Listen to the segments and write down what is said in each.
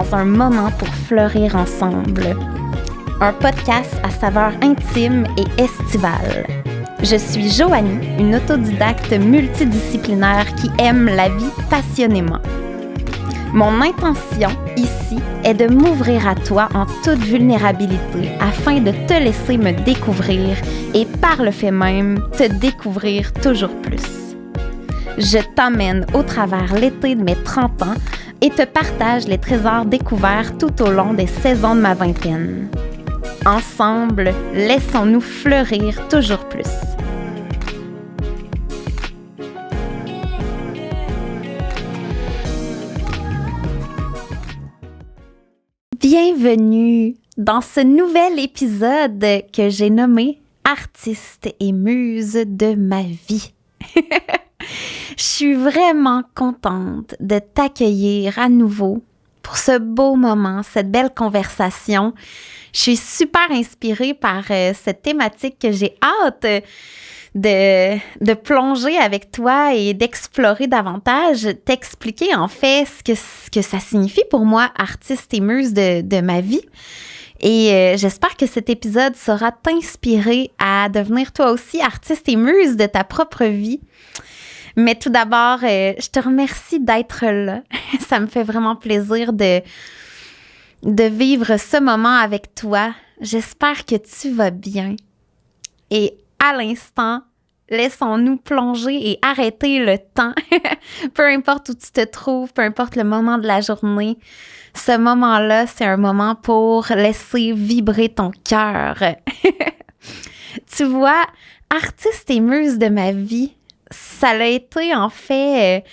dans un moment pour fleurir ensemble. Un podcast à saveur intime et estivale. Je suis Joanie, une autodidacte multidisciplinaire qui aime la vie passionnément. Mon intention ici est de m'ouvrir à toi en toute vulnérabilité afin de te laisser me découvrir et par le fait même te découvrir toujours plus. Je t'emmène au travers l'été de mes 30 ans et te partage les trésors découverts tout au long des saisons de ma vingtaine. Ensemble, laissons-nous fleurir toujours plus. Bienvenue dans ce nouvel épisode que j'ai nommé « Artiste et muse de ma vie ». Je suis vraiment contente de t'accueillir à nouveau pour ce beau moment, cette belle conversation. Je suis super inspirée par cette thématique que j'ai hâte de plonger avec toi et d'explorer davantage, t'expliquer en fait ce que ça signifie pour moi, artiste et muse de ma vie. Et j'espère que cet épisode saura t'inspirer à devenir toi aussi artiste et muse de ta propre vie. Mais tout d'abord, je te remercie d'être là. Ça me fait vraiment plaisir de vivre ce moment avec toi. J'espère que tu vas bien. Et à l'instant, laissons-nous plonger et arrêter le temps. Peu importe où tu te trouves, peu importe le moment de la journée, ce moment-là, c'est un moment pour laisser vibrer ton cœur. Tu vois, artiste et muse de ma vie, ça a été en fait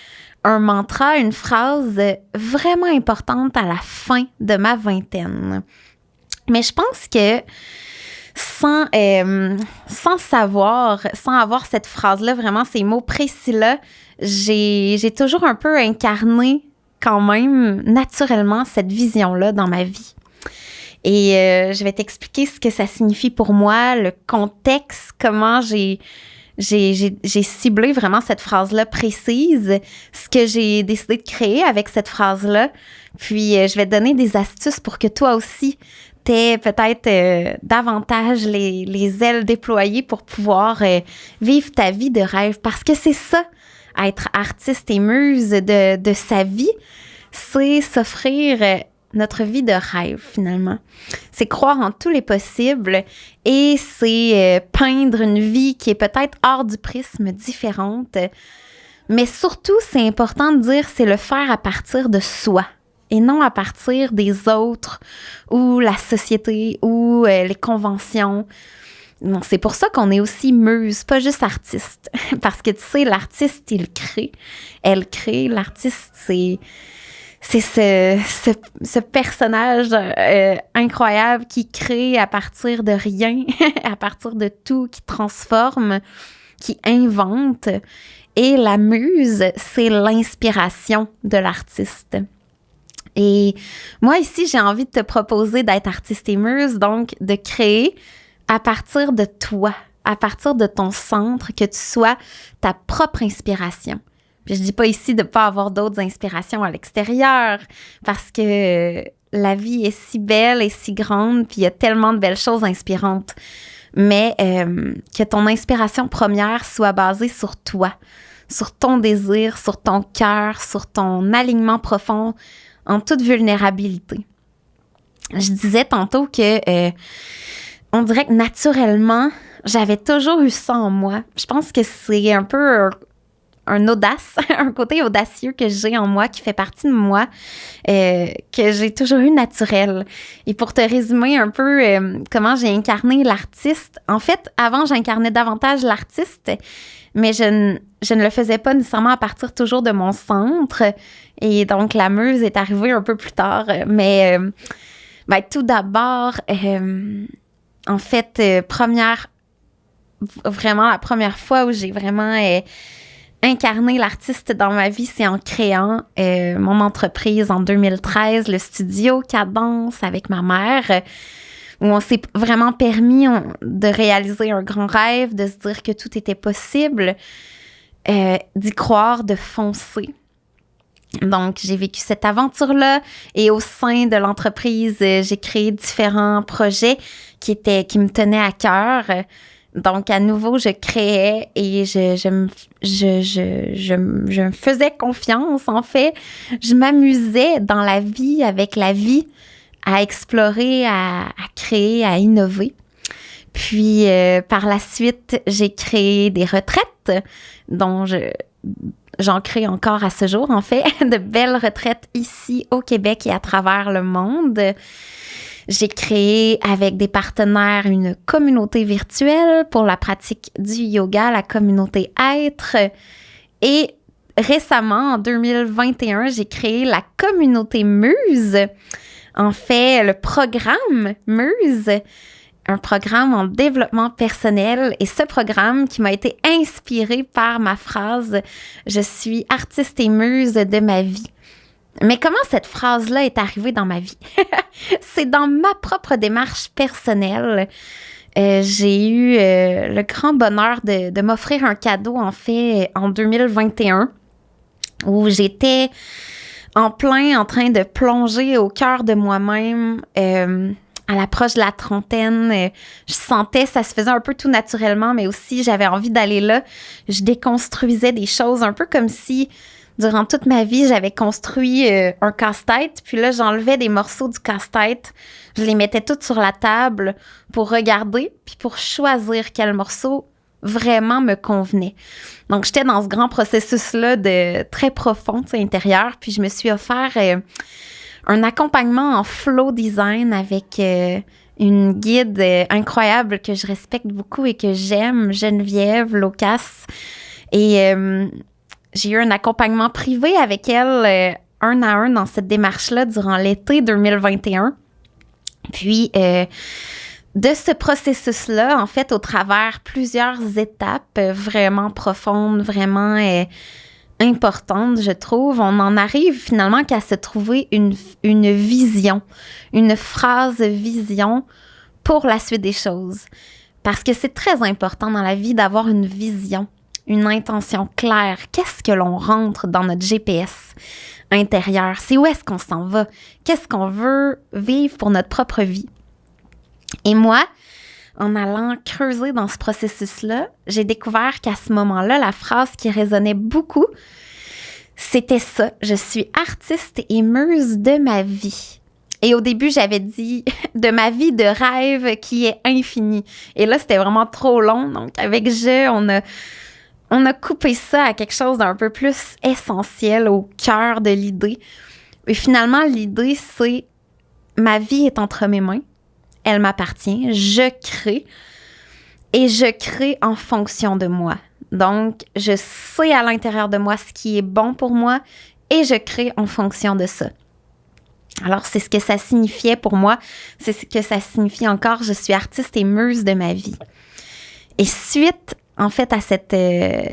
un mantra, une phrase vraiment importante à la fin de ma vingtaine. Mais je pense que sans avoir cette phrase-là, vraiment ces mots précis-là, j'ai toujours un peu incarné quand même naturellement cette vision-là dans ma vie. Et je vais t'expliquer ce que ça signifie pour moi, le contexte, comment j'ai ciblé vraiment cette phrase-là précise, ce que j'ai décidé de créer avec cette phrase-là. Puis, je vais te donner des astuces pour que toi aussi, t'aies peut-être davantage les ailes déployées pour pouvoir vivre ta vie de rêve. Parce que c'est ça, être artiste et muse de sa vie, c'est s'offrir notre vie de rêve, finalement. C'est croire en tous les possibles et c'est peindre une vie qui est peut-être hors du prisme, différente. Mais surtout, c'est important de dire, c'est le faire à partir de soi et non à partir des autres ou la société ou les conventions. Non, c'est pour ça qu'on est aussi muse, pas juste artiste. Parce que, tu sais, l'artiste, il crée. Elle crée. L'artiste, c'est ce personnage incroyable qui crée à partir de rien, à partir de tout, qui transforme, qui invente. Et la muse, c'est l'inspiration de l'artiste. Et moi, ici, j'ai envie de te proposer d'être artiste et muse, donc de créer à partir de toi, à partir de ton centre, que tu sois ta propre inspiration. Puis je dis pas ici de pas avoir d'autres inspirations à l'extérieur, parce que la vie est si belle et si grande, puis il y a tellement de belles choses inspirantes. Mais que ton inspiration première soit basée sur toi, sur ton désir, sur ton cœur, sur ton alignement profond, en toute vulnérabilité. Je disais tantôt que on dirait que naturellement, j'avais toujours eu ça en moi. Je pense que c'est un peu un audace, un côté audacieux que j'ai en moi, qui fait partie de moi, que j'ai toujours eu naturel. Et pour te résumer un peu comment j'ai incarné l'artiste, en fait, avant, j'incarnais davantage l'artiste, mais je ne le faisais pas nécessairement à partir toujours de mon centre. Et donc, la muse est arrivée un peu plus tard. Mais tout d'abord, en fait, la première fois où j'ai vraiment incarné l'artiste dans ma vie, c'est en créant mon entreprise en 2013, le studio Cadence avec ma mère, où on s'est vraiment permis de réaliser un grand rêve, de se dire que tout était possible, d'y croire, de foncer. Donc, j'ai vécu cette aventure-là et au sein de l'entreprise, j'ai créé différents projets qui me tenaient à cœur. Donc, à nouveau, je créais et je me faisais confiance, en fait. Je m'amusais dans la vie, avec la vie, à explorer, à créer, à innover. Puis, par la suite, j'ai créé des retraites dont j'en crée encore à ce jour, en fait, de belles retraites ici au Québec et à travers le monde. J'ai créé avec des partenaires une communauté virtuelle pour la pratique du yoga, la communauté Être. Et récemment, en 2021, j'ai créé la communauté Muse. En fait, le programme Muse, un programme en développement personnel. Et ce programme qui m'a été inspiré par ma phrase « Je suis artiste et muse de ma vie ». Mais comment cette phrase-là est arrivée dans ma vie? C'est dans ma propre démarche personnelle. J'ai eu le grand bonheur de m'offrir un cadeau, en fait, en 2021, où j'étais en plein en train de plonger au cœur de moi-même, à l'approche de la trentaine. Je sentais, ça se faisait un peu tout naturellement, mais aussi j'avais envie d'aller là. Je déconstruisais des choses, un peu comme si durant toute ma vie, j'avais construit un casse-tête, puis là, j'enlevais des morceaux du casse-tête, je les mettais toutes sur la table pour regarder, puis pour choisir quel morceau vraiment me convenait. Donc, j'étais dans ce grand processus-là de très profond, intérieur, puis je me suis offert un accompagnement en flow design avec une guide incroyable que je respecte beaucoup et que j'aime, Geneviève Locas. Et j'ai eu un accompagnement privé avec elle, un à un, dans cette démarche-là durant l'été 2021. Puis, de ce processus-là, en fait, au travers plusieurs étapes vraiment profondes, vraiment importantes, je trouve, on en arrive finalement qu'à se trouver une vision, une phrase vision pour la suite des choses. Parce que c'est très important dans la vie d'avoir une vision, une intention claire. Qu'est-ce que l'on rentre dans notre GPS intérieur? C'est où est-ce qu'on s'en va? Qu'est-ce qu'on veut vivre pour notre propre vie? Et moi, en allant creuser dans ce processus-là, j'ai découvert qu'à ce moment-là, la phrase qui résonnait beaucoup, c'était ça. Je suis artiste et muse de ma vie. Et au début, j'avais dit de ma vie de rêve qui est infinie. Et là, c'était vraiment trop long. Donc, avec on a coupé ça à quelque chose d'un peu plus essentiel au cœur de l'idée. Et finalement, l'idée, c'est ma vie est entre mes mains. Elle m'appartient. Je crée. Et je crée en fonction de moi. Donc, je sais à l'intérieur de moi ce qui est bon pour moi et je crée en fonction de ça. Alors, c'est ce que ça signifiait pour moi. C'est ce que ça signifie encore. Je suis artiste et muse de ma vie. Et suite, en fait, à cette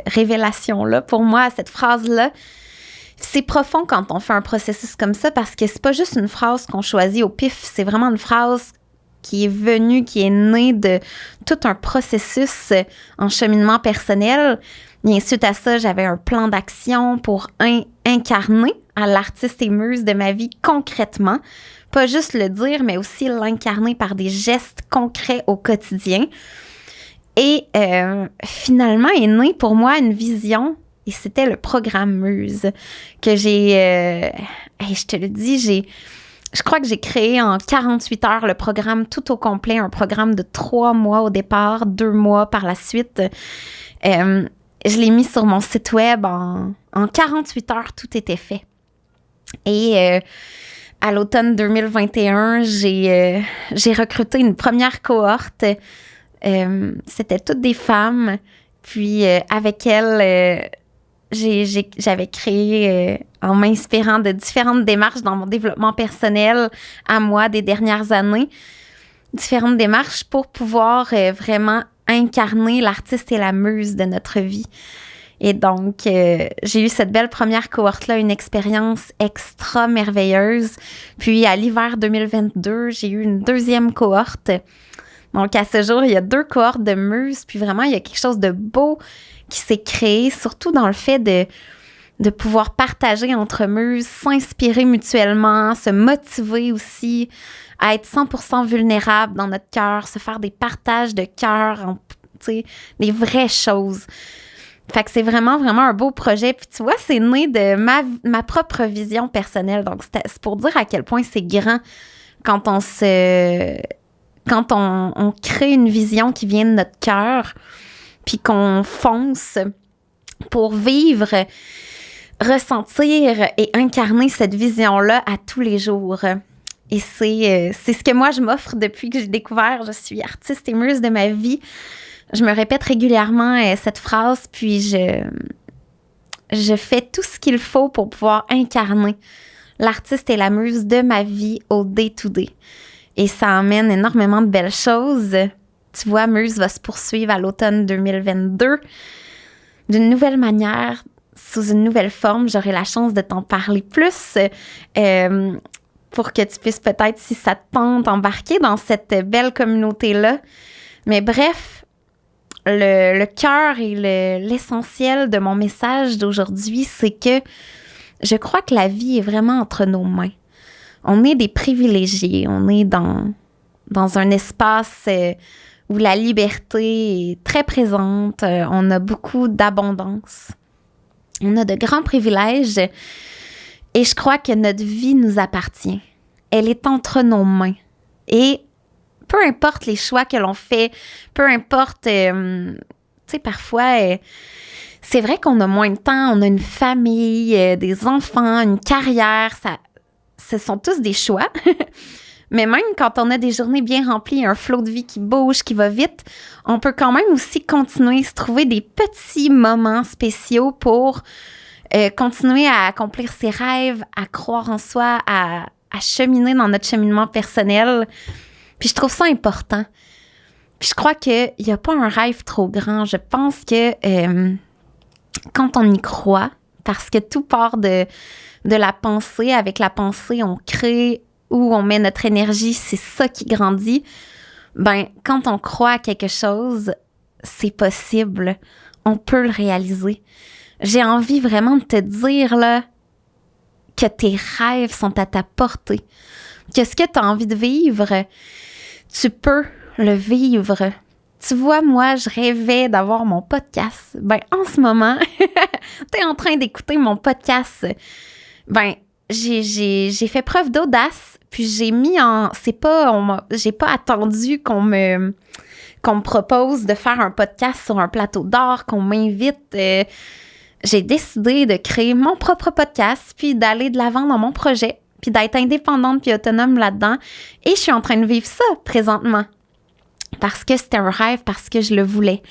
révélation-là, pour moi, à cette phrase-là, c'est profond quand on fait un processus comme ça parce que c'est pas juste une phrase qu'on choisit au pif. C'est vraiment une phrase qui est venue, qui est née de tout un processus en cheminement personnel. Et suite à ça, j'avais un plan d'action pour incarner à l'artiste et muse de ma vie concrètement. Pas juste le dire, mais aussi l'incarner par des gestes concrets au quotidien. Et finalement est née pour moi une vision, et c'était le programme Muse que je te le dis, je crois que j'ai créé en 48 heures le programme tout au complet, un programme de 3 mois au départ, 2 mois par la suite. Je l'ai mis sur mon site web en 48 heures, tout était fait. Et à l'automne 2021, j'ai recruté une première cohorte. C'était toutes des femmes. Puis avec elles, j'avais créé, en m'inspirant de différentes démarches dans mon développement personnel à moi des dernières années, différentes démarches pour pouvoir vraiment incarner l'artiste et la muse de notre vie. Et donc, j'ai eu cette belle première cohorte-là, une expérience extra merveilleuse. Puis, à l'hiver 2022, j'ai eu une deuxième cohorte. Donc, à ce jour, il y a 2 cohortes de muses. Puis vraiment, il y a quelque chose de beau qui s'est créé, surtout dans le fait de pouvoir partager entre muses, s'inspirer mutuellement, se motiver aussi à être 100% vulnérable dans notre cœur, se faire des partages de cœur, des vraies choses. Fait que c'est vraiment, vraiment un beau projet. Puis tu vois, c'est né de ma propre vision personnelle. Donc, c'est pour dire à quel point c'est grand quand on crée une vision qui vient de notre cœur, puis qu'on fonce pour vivre, ressentir et incarner cette vision-là à tous les jours. Et c'est ce que moi, je m'offre depuis que j'ai découvert. Je suis artiste et muse de ma vie. Je me répète régulièrement cette phrase, puis je fais tout ce qu'il faut pour pouvoir incarner l'artiste et la muse de ma vie au day-to-day. Et ça amène énormément de belles choses. Tu vois, Muse va se poursuivre à l'automne 2022 d'une nouvelle manière, sous une nouvelle forme. J'aurai la chance de t'en parler plus pour que tu puisses peut-être, si ça te tente, embarquer dans cette belle communauté-là. Mais bref, le cœur et l'essentiel de mon message d'aujourd'hui, c'est que je crois que la vie est vraiment entre nos mains. On est des privilégiés, on est dans un espace où la liberté est très présente, on a beaucoup d'abondance, on a de grands privilèges et je crois que notre vie nous appartient. Elle est entre nos mains et peu importe les choix que l'on fait, peu importe, tu sais, parfois, c'est vrai qu'on a moins de temps, on a une famille, des enfants, une carrière, ce sont tous des choix. Mais même quand on a des journées bien remplies, un flot de vie qui bouge, qui va vite, on peut quand même aussi continuer à se trouver des petits moments spéciaux pour continuer à accomplir ses rêves, à croire en soi, à cheminer dans notre cheminement personnel. Puis je trouve ça important. Puis je crois qu'il n'y a pas un rêve trop grand. Je pense que quand on y croit, parce que tout part de la pensée, avec la pensée, on crée où on met notre énergie, c'est ça qui grandit. Ben, quand on croit à quelque chose, c'est possible. On peut le réaliser. J'ai envie vraiment de te dire, là, que tes rêves sont à ta portée. Que ce que tu as envie de vivre, tu peux le vivre. Tu vois, moi, je rêvais d'avoir mon podcast. Ben, en ce moment, tu es en train d'écouter mon podcast. Ben, j'ai fait preuve d'audace, puis j'ai mis en... j'ai pas attendu qu'on me propose de faire un podcast sur un plateau d'or, qu'on m'invite. J'ai décidé de créer mon propre podcast, puis d'aller de l'avant dans mon projet, puis d'être indépendante puis autonome là-dedans. Et je suis en train de vivre ça présentement. Parce que c'était un rêve, parce que je le voulais.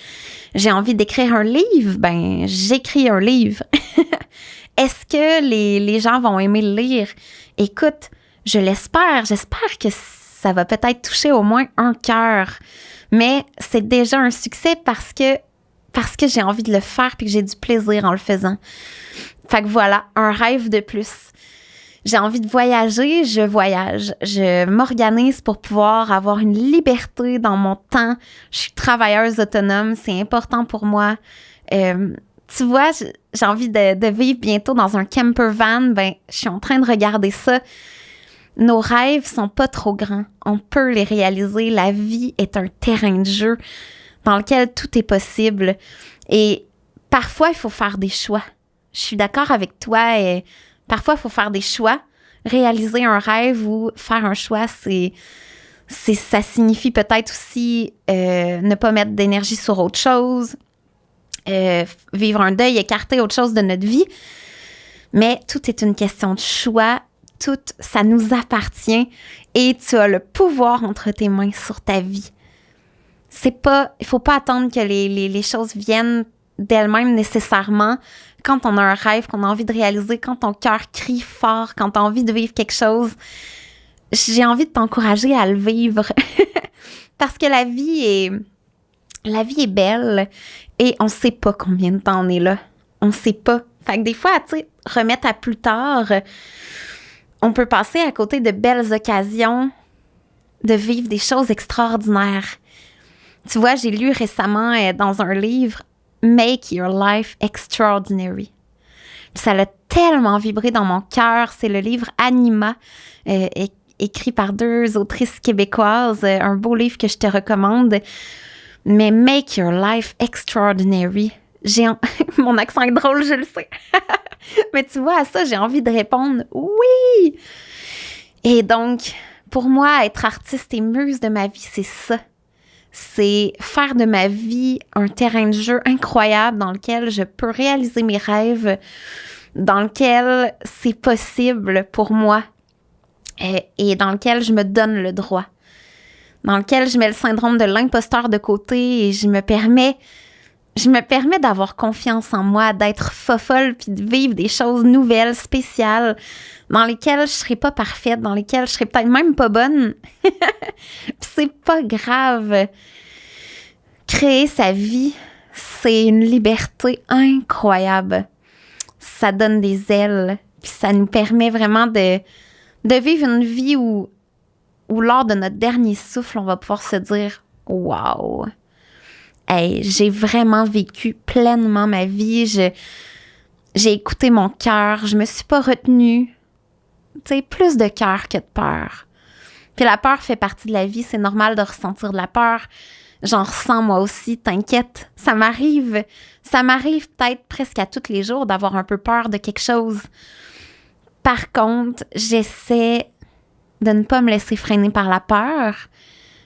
J'ai envie d'écrire un livre, ben j'écris un livre. Est-ce que les gens vont aimer le lire? Écoute, je l'espère. J'espère que ça va peut-être toucher au moins un cœur. Mais c'est déjà un succès parce que j'ai envie de le faire puis que j'ai du plaisir en le faisant. Fait que voilà, un rêve de plus. J'ai envie de voyager, je voyage. Je m'organise pour pouvoir avoir une liberté dans mon temps. Je suis travailleuse autonome, c'est important pour moi. Tu vois, j'ai envie de vivre bientôt dans un camper van. Ben, je suis en train de regarder ça. Nos rêves sont pas trop grands. On peut les réaliser. La vie est un terrain de jeu dans lequel tout est possible. Et parfois, il faut faire des choix. Je suis d'accord avec toi. Et parfois, il faut faire des choix. Réaliser un rêve ou faire un choix, ça signifie peut-être aussi ne pas mettre d'énergie sur autre chose, vivre un deuil, écarter autre chose de notre vie. Mais tout est une question de choix. Tout, ça nous appartient et tu as le pouvoir entre tes mains sur ta vie. Il faut pas attendre que les choses viennent d'elles-mêmes nécessairement. Quand on a un rêve qu'on a envie de réaliser, quand ton cœur crie fort, quand tu as envie de vivre quelque chose, j'ai envie de t'encourager à le vivre. Parce que la vie est belle et on sait pas combien de temps on est là. On sait pas. Fait que des fois, tu sais, remettre à plus tard, on peut passer à côté de belles occasions de vivre des choses extraordinaires. Tu vois, j'ai lu récemment dans un livre « Make your life extraordinary ». Puis ça l'a tellement vibré dans mon cœur. C'est le livre Anima, écrit par 2 autrices québécoises. Un beau livre que je te recommande. Mais Make Your Life Extraordinary. Mon accent est drôle, je le sais. Mais tu vois, à ça, j'ai envie de répondre oui. Et donc, pour moi, être artiste et muse de ma vie, c'est ça. C'est faire de ma vie un terrain de jeu incroyable dans lequel je peux réaliser mes rêves, dans lequel c'est possible pour moi et dans lequel je me donne le droit, dans lequel je mets le syndrome de l'imposteur de côté et je me permets d'avoir confiance en moi, d'être fofolle puis de vivre des choses nouvelles, spéciales, dans lesquelles je serai pas parfaite, dans lesquelles je serai peut-être même pas bonne. Puis c'est pas grave. Créer sa vie, c'est une liberté incroyable. Ça donne des ailes, puis ça nous permet vraiment de vivre une vie où lors de notre dernier souffle, on va pouvoir se dire « Wow! » Hey, j'ai vraiment vécu pleinement ma vie. J'ai écouté mon cœur. Je me suis pas retenue. Tu sais, plus de cœur que de peur. Puis la peur fait partie de la vie. C'est normal de ressentir de la peur. J'en ressens moi aussi. T'inquiète, ça m'arrive. Ça m'arrive peut-être presque à tous les jours d'avoir un peu peur de quelque chose. Par contre, j'essaie de ne pas me laisser freiner par la peur.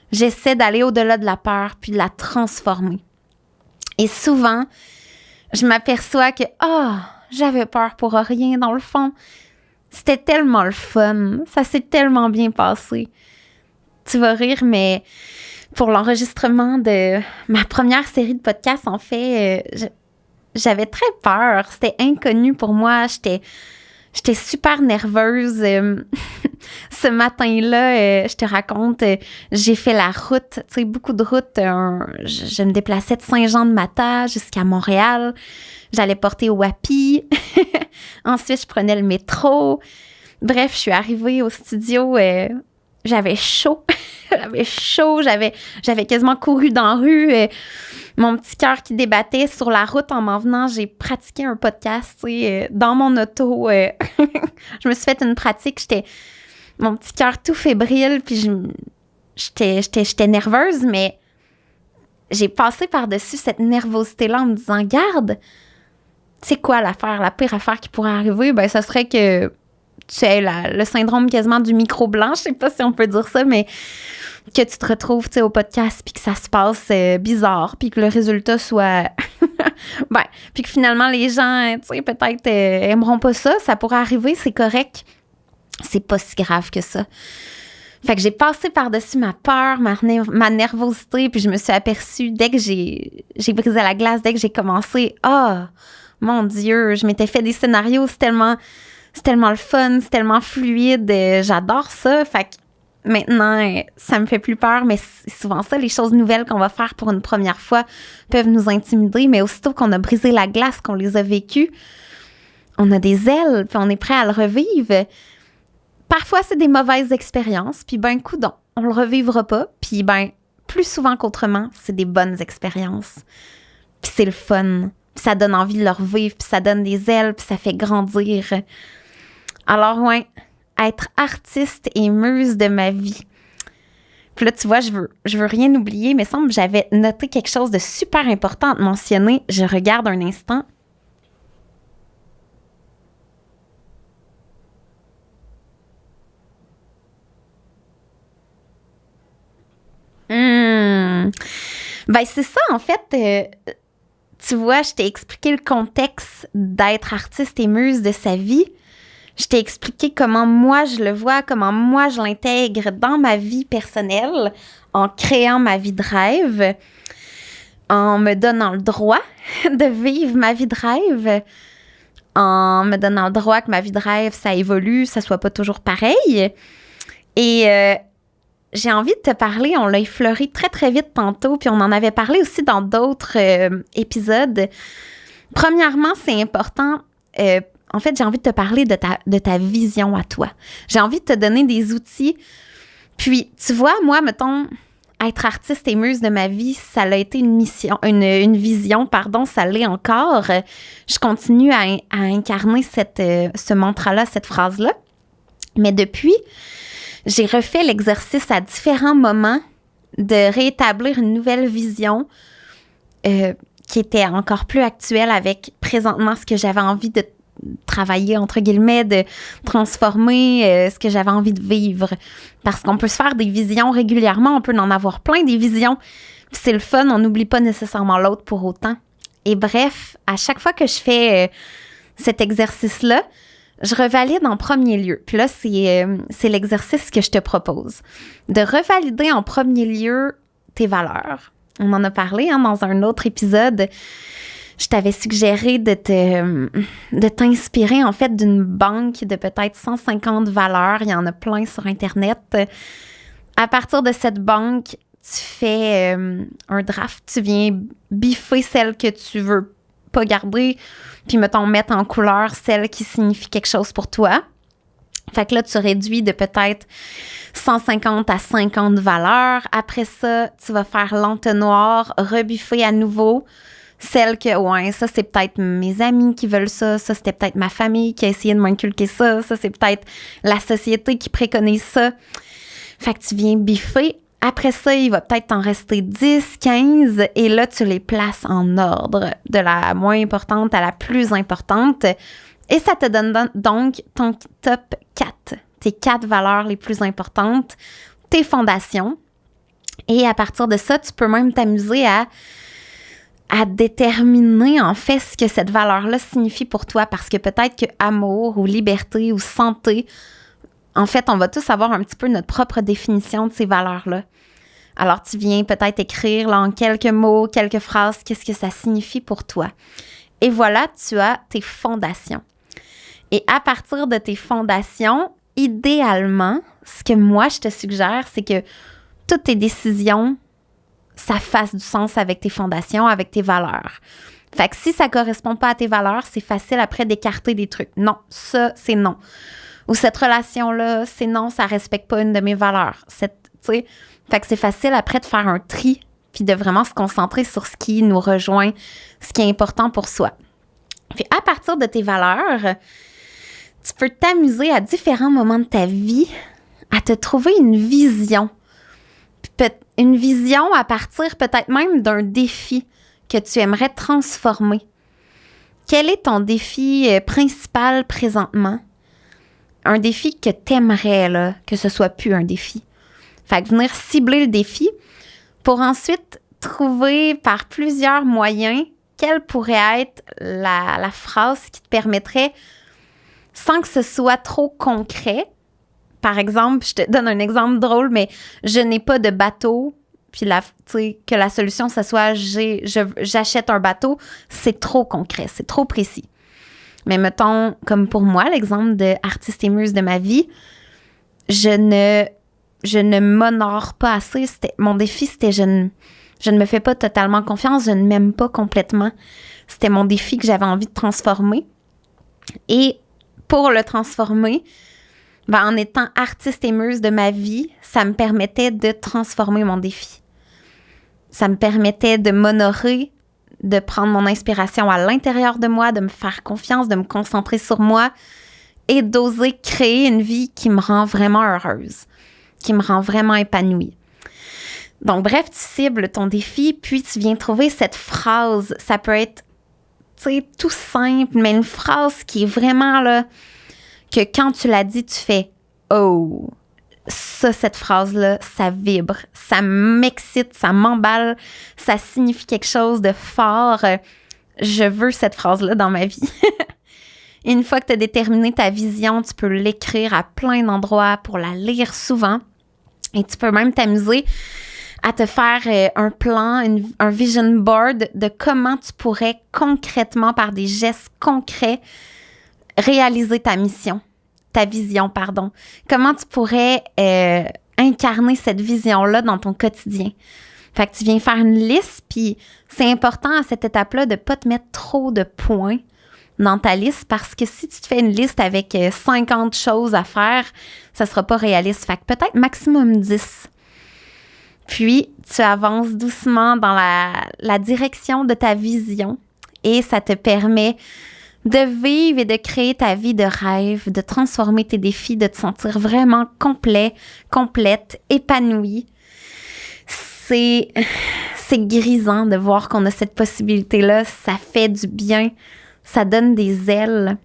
J'essaie d'aller au-delà de la peur puis de la transformer. Et souvent, je m'aperçois que j'avais peur pour rien dans le fond. C'était tellement le fun. Ça s'est tellement bien passé. Tu vas rire, mais pour l'enregistrement de ma première série de podcasts, en fait, j'avais très peur. C'était inconnu pour moi. J'étais super nerveuse. Ce matin-là, je te raconte, j'ai fait la route, tu sais, beaucoup de routes. Je me déplaçais de Saint-Jean-de-Mata jusqu'à Montréal. J'allais porter au Wapi. Ensuite, je prenais le métro. Bref, je suis arrivée au studio. J'avais chaud. J'avais quasiment couru dans la rue. Mon petit cœur qui débattait sur la route en m'en venant. J'ai pratiqué un podcast, tu sais, dans mon auto. Je me suis fait une pratique. Mon petit cœur tout fébrile, puis j'étais nerveuse, mais j'ai passé par-dessus cette nervosité-là en me disant, garde, c'est quoi la pire affaire qui pourrait arriver? Ben, ça serait que tu aies le syndrome quasiment du micro blanc, je sais pas si on peut dire ça, mais que tu te retrouves, tu sais, au podcast, puis que ça se passe bizarre, puis que le résultat soit... puis que finalement, les gens, tu sais, peut-être aimeront pas ça, ça pourrait arriver, c'est correct. C'est pas si grave que ça. Fait que j'ai passé par-dessus ma peur, ma nervosité, puis je me suis aperçue dès que j'ai brisé la glace, dès que j'ai commencé, mon Dieu, je m'étais fait des scénarios, c'est tellement le fun, c'est tellement fluide, j'adore ça. Fait que maintenant, ça me fait plus peur, mais c'est souvent ça, les choses nouvelles qu'on va faire pour une première fois peuvent nous intimider, mais aussitôt qu'on a brisé la glace, qu'on les a vécues, on a des ailes, puis on est prêt à le revivre. Parfois, c'est des mauvaises expériences, puis coudonc, on le revivra pas, puis plus souvent qu'autrement, c'est des bonnes expériences. Puis c'est le fun, puis ça donne envie de le revivre, puis ça donne des ailes, puis ça fait grandir. Alors, être artiste et muse de ma vie. Puis là, tu vois, je veux rien oublier, mais il semble que j'avais noté quelque chose de super important à te mentionner. Je regarde un instant. C'est ça, en fait, tu vois, je t'ai expliqué le contexte d'être artiste et muse de sa vie. Je t'ai expliqué comment moi je le vois, comment moi je l'intègre dans ma vie personnelle, en créant ma vie de rêve, en me donnant le droit de vivre ma vie de rêve, en me donnant le droit que ma vie de rêve, ça évolue, ça soit pas toujours pareil. Et j'ai envie de te parler, on l'a effleuré très, très vite tantôt, puis on en avait parlé aussi dans d'autres épisodes. Premièrement, c'est important, en fait, j'ai envie de te parler de ta vision à toi. J'ai envie de te donner des outils. Puis, tu vois, moi, mettons, être artiste et muse de ma vie, ça a été une mission, une vision, ça l'est encore. Je continue à incarner ce mantra-là, cette phrase-là. Mais depuis, j'ai refait l'exercice à différents moments de réétablir une nouvelle vision qui était encore plus actuelle avec présentement ce que j'avais envie de travailler, entre guillemets, de transformer ce que j'avais envie de vivre. Parce qu'on peut se faire des visions régulièrement, on peut en avoir plein des visions. Puis c'est le fun, on n'oublie pas nécessairement l'autre pour autant. Et bref, à chaque fois que je fais cet exercice-là, je revalide en premier lieu. Puis là, c'est l'exercice que je te propose. De revalider en premier lieu tes valeurs. On en a parlé dans un autre épisode. Je t'avais suggéré de t'inspirer, en fait, d'une banque de peut-être 150 valeurs. Il y en a plein sur Internet. À partir de cette banque, tu fais un draft. Tu viens biffer celle que tu veux pas garder, puis mettons mettre en couleur celle qui signifie quelque chose pour toi. Fait que là, tu réduis de peut-être 150 à 50 valeurs. Après ça, tu vas faire l'entonnoir, rebiffer à nouveau. Celle que, ça, c'est peut-être mes amis qui veulent ça. Ça, c'était peut-être ma famille qui a essayé de m'inculquer ça. Ça, c'est peut-être la société qui préconise ça. Fait que tu viens biffer. Après ça, il va peut-être t'en rester 10, 15. Et là, tu les places en ordre, de la moins importante à la plus importante. Et ça te donne donc ton top 4. Tes 4 valeurs les plus importantes. Tes fondations. Et à partir de ça, tu peux même t'amuser à déterminer, en fait, ce que cette valeur-là signifie pour toi. Parce que peut-être que amour ou liberté ou santé, en fait, on va tous avoir un petit peu notre propre définition de ces valeurs-là. Alors, tu viens peut-être écrire là, en quelques mots, quelques phrases, qu'est-ce que ça signifie pour toi. Et voilà, tu as tes fondations. Et à partir de tes fondations, idéalement, ce que moi, je te suggère, c'est que toutes tes décisions, ça fasse du sens avec tes fondations, avec tes valeurs. Fait que si ça correspond pas à tes valeurs, c'est facile après d'écarter des trucs. Non, ça, c'est non. Ou cette relation-là, c'est non, ça respecte pas une de mes valeurs. Fait que c'est facile après de faire un tri puis de vraiment se concentrer sur ce qui nous rejoint, ce qui est important pour soi. Puis à partir de tes valeurs, tu peux t'amuser à différents moments de ta vie à te trouver une vision. Une vision à partir peut-être même d'un défi que tu aimerais transformer. Quel est ton défi principal présentement? Un défi que tu aimerais, là, que ce soit plus un défi. Fait que venir cibler le défi pour ensuite trouver par plusieurs moyens quelle pourrait être la phrase qui te permettrait, sans que ce soit trop concret. Par exemple, je te donne un exemple drôle, mais je n'ai pas de bateau, puis que la solution, ce soit j'achète un bateau, c'est trop concret, c'est trop précis. Mais mettons, comme pour moi, l'exemple de artiste et muse de ma vie, je ne m'honore pas assez. Mon défi, c'était je ne me fais pas totalement confiance, je ne m'aime pas complètement. C'était mon défi que j'avais envie de transformer. Et pour le transformer, en étant artiste et muse de ma vie, ça me permettait de transformer mon défi. Ça me permettait de m'honorer, de prendre mon inspiration à l'intérieur de moi, de me faire confiance, de me concentrer sur moi et d'oser créer une vie qui me rend vraiment heureuse, qui me rend vraiment épanouie. Donc, bref, tu cibles ton défi, puis tu viens trouver cette phrase. Ça peut être, tout simple, mais une phrase qui est vraiment là, que quand tu la dis, tu fais « Oh! » Ça, cette phrase-là, ça vibre, ça m'excite, ça m'emballe, ça signifie quelque chose de fort. Je veux cette phrase-là dans ma vie. Et une fois que tu as déterminé ta vision, tu peux l'écrire à plein d'endroits pour la lire souvent. Et tu peux même t'amuser à te faire un plan, un vision board de comment tu pourrais concrètement, par des gestes concrets, réaliser ta mission. Ta vision, pardon. Comment tu pourrais incarner cette vision-là dans ton quotidien. Fait que tu viens faire une liste, puis c'est important à cette étape-là de ne pas te mettre trop de points dans ta liste, parce que si tu te fais une liste avec 50 choses à faire, ça ne sera pas réaliste. Fait que peut-être maximum 10. Puis, tu avances doucement dans la direction de ta vision et ça te permet de vivre et de créer ta vie de rêve, de transformer tes défis, de te sentir vraiment complet, complète, épanouie. C'est grisant de voir qu'on a cette possibilité-là. Ça fait du bien. Ça donne des ailes.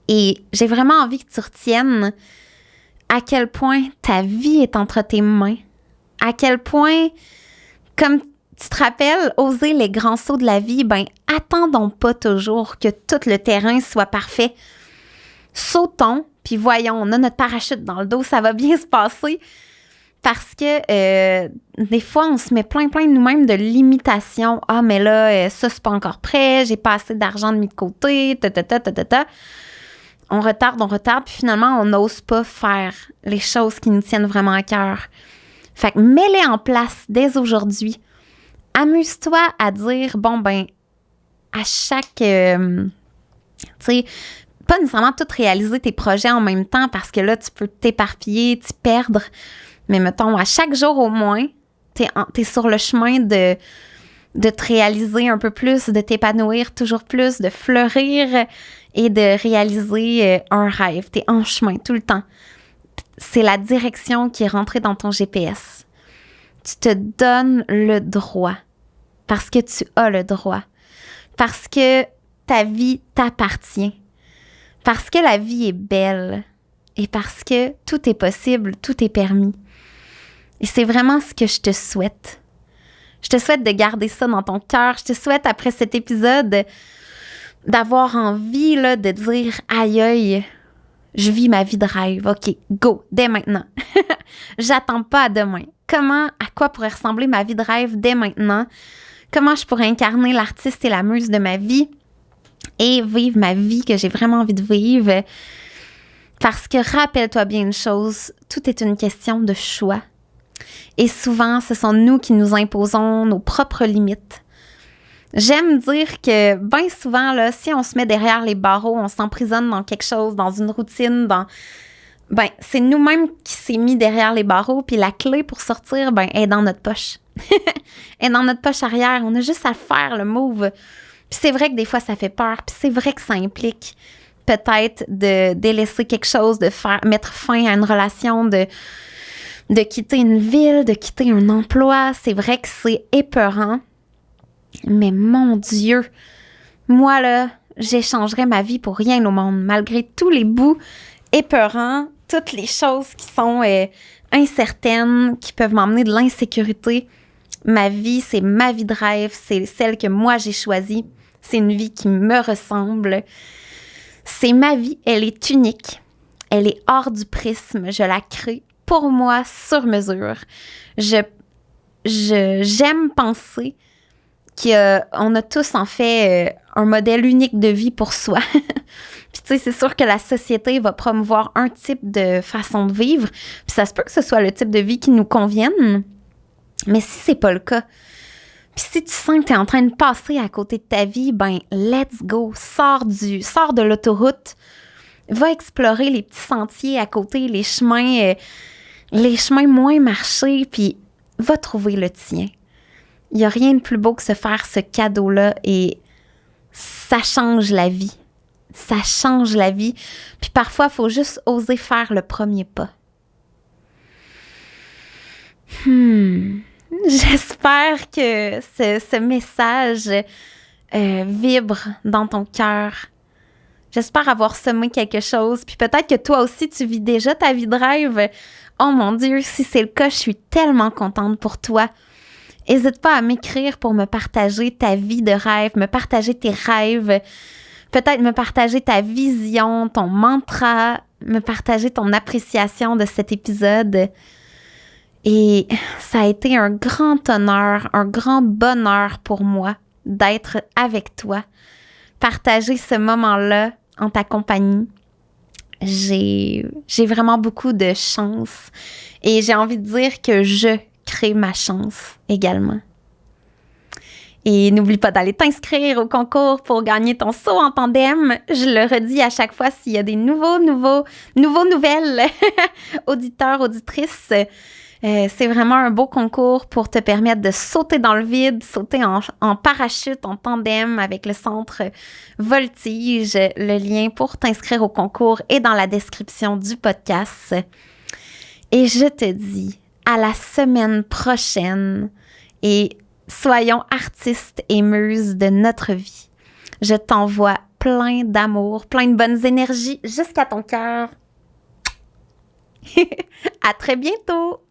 Et j'ai vraiment envie que tu retiennes à quel point ta vie est entre tes mains. À quel point, comme tu te rappelles, oser les grands sauts de la vie, attendons pas toujours que tout le terrain soit parfait. Sautons, puis voyons, on a notre parachute dans le dos, ça va bien se passer. Parce que des fois, on se met plein de nous-mêmes de limitations. Ah, mais là, ça, c'est pas encore prêt, j'ai pas assez d'argent de mis de côté, On retarde, puis finalement, on n'ose pas faire les choses qui nous tiennent vraiment à cœur. Fait que mets-les en place dès aujourd'hui. Amuse-toi à dire, à chaque... tu sais, pas nécessairement tout réaliser tes projets en même temps parce que là, tu peux t'éparpiller, t'y perdre. Mais mettons, à chaque jour au moins, t'es sur le chemin de te réaliser un peu plus, de t'épanouir toujours plus, de fleurir et de réaliser un rêve. T'es en chemin tout le temps. C'est la direction qui est rentrée dans ton GPS. Tu te donnes le droit parce que tu as le droit. Parce que ta vie t'appartient. Parce que la vie est belle. Et parce que tout est possible, tout est permis. Et c'est vraiment ce que je te souhaite. Je te souhaite de garder ça dans ton cœur. Je te souhaite, après cet épisode, d'avoir envie là, de dire « Aïe, aïe, je vis ma vie de rêve. OK, go, dès maintenant. J'attends pas à demain. À quoi pourrait ressembler ma vie de rêve dès maintenant? Comment je pourrais incarner l'artiste et la muse de ma vie et vivre ma vie que j'ai vraiment envie de vivre? Parce que rappelle-toi bien une chose, tout est une question de choix. Et souvent, ce sont nous qui nous imposons nos propres limites. J'aime dire que bien souvent, là, si on se met derrière les barreaux, on s'emprisonne dans quelque chose, dans une routine, c'est nous-mêmes qui s'est mis derrière les barreaux, puis la clé pour sortir, est dans notre poche. Elle est dans notre poche arrière. On a juste à faire le move. Puis c'est vrai que des fois, ça fait peur. Puis c'est vrai que ça implique peut-être de délaisser quelque chose, mettre fin à une relation, de quitter une ville, de quitter un emploi. C'est vrai que c'est épeurant. Mais mon Dieu, moi, là, j'échangerais ma vie pour rien au monde. Malgré tous les bouts épeurants, toutes les choses qui sont incertaines, qui peuvent m'emmener de l'insécurité. Ma vie, c'est ma vie de rêve. C'est celle que moi, j'ai choisie. C'est une vie qui me ressemble. C'est ma vie. Elle est unique. Elle est hors du prisme. Je la crée pour moi sur mesure. J'aime penser qu'on a tous en fait un modèle unique de vie pour soi. Puis tu sais, c'est sûr que la société va promouvoir un type de façon de vivre. Puis ça se peut que ce soit le type de vie qui nous convienne. Mais si c'est pas le cas, puis si tu sens que tu es en train de passer à côté de ta vie, let's go. Sors de l'autoroute. Va explorer les petits sentiers à côté, les chemins moins marchés, puis va trouver le tien. Il n'y a rien de plus beau que se faire ce cadeau-là et ça change la vie. Ça change la vie. Puis parfois, il faut juste oser faire le premier pas. J'espère que ce message vibre dans ton cœur. J'espère avoir semé quelque chose. Puis peut-être que toi aussi, tu vis déjà ta vie de rêve. Oh mon Dieu, si c'est le cas, je suis tellement contente pour toi. N'hésite pas à m'écrire pour me partager ta vie de rêve, me partager tes rêves, peut-être me partager ta vision, ton mantra, me partager ton appréciation de cet épisode. Et ça a été un grand honneur, un grand bonheur pour moi d'être avec toi, partager ce moment-là en ta compagnie. J'ai vraiment beaucoup de chance et j'ai envie de dire que je crée ma chance également. Et n'oublie pas d'aller t'inscrire au concours pour gagner ton saut en tandem. Je le redis à chaque fois s'il y a des nouvelles auditeurs, auditrices. C'est vraiment un beau concours pour te permettre de sauter dans le vide, sauter en parachute, en tandem avec le centre Voltige. Le lien pour t'inscrire au concours est dans la description du podcast. Et je te dis à la semaine prochaine et soyons artistes et muses de notre vie. Je t'envoie plein d'amour, plein de bonnes énergies jusqu'à ton cœur. À très bientôt!